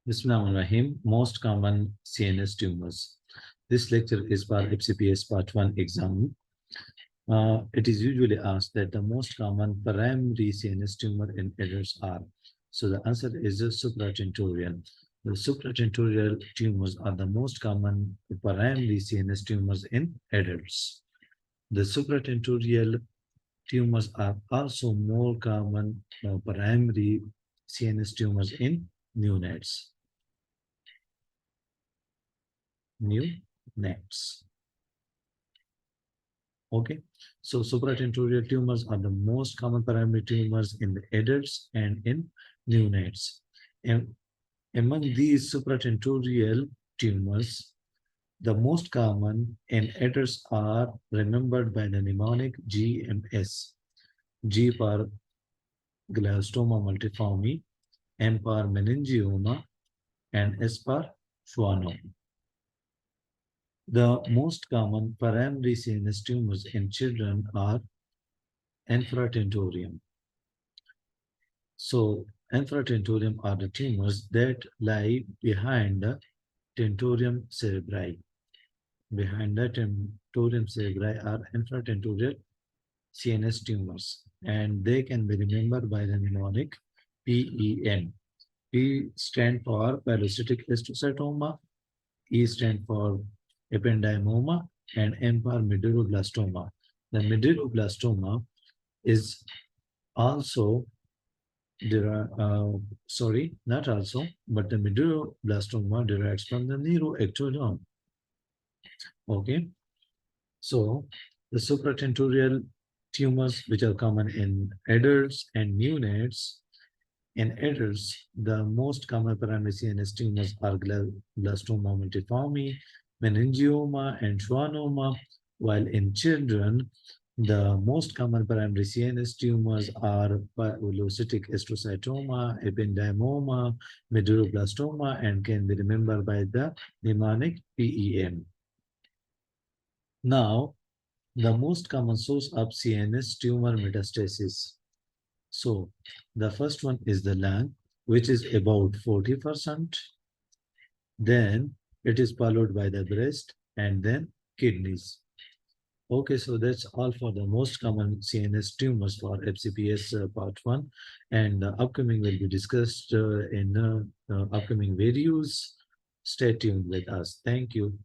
Bismillahirrahmanirrahim. Most common CNS tumors. This lecture is for FCPS Part 1 exam. It is usually asked that the most common primary CNS tumor in adults are. So the answer is supratentorial. The supratentorial tumors are the most common primary CNS tumors in adults. The supratentorial tumors are also more common primary CNS tumors in neonates. Okay, so supratentorial tumors are the most common primary tumors in the adults and in neonates. And among these supratentorial tumors, the most common in adults are remembered by the mnemonic GMS. G for glioblastoma multiforme, M for meningioma, and S for schwannoma. The most common primary CNS tumors in children are infratentorium. So infratentorium are the tumors that lie behind the tentorium cerebri. Behind the tentorium cerebri are infratentorial CNS tumors, and they can be remembered by the mnemonic PEM. P stand for pilocytic astrocytoma, E stand for ependymoma, and M for medulloblastoma. The medulloblastoma is also not also, but the medulloblastoma derives from the neuroectoderm. Okay, so the supratentorial tumors, which are common in adults and neonates. In adults, the most common primary CNS tumors are glioblastoma multiforme, meningioma, and schwannoma, while in children, the most common primary CNS tumors are pilocytic astrocytoma, ependymoma, medulloblastoma, and can be remembered by the mnemonic PEM. Now, the most common source of CNS tumor metastasis. So, the first one is the lung, which is about 40%. Then it is followed by the breast and then kidneys. Okay, so that's all for the most common CNS tumors for FCPS part 1. And upcoming will be discussed in upcoming videos. Stay tuned with us. Thank you.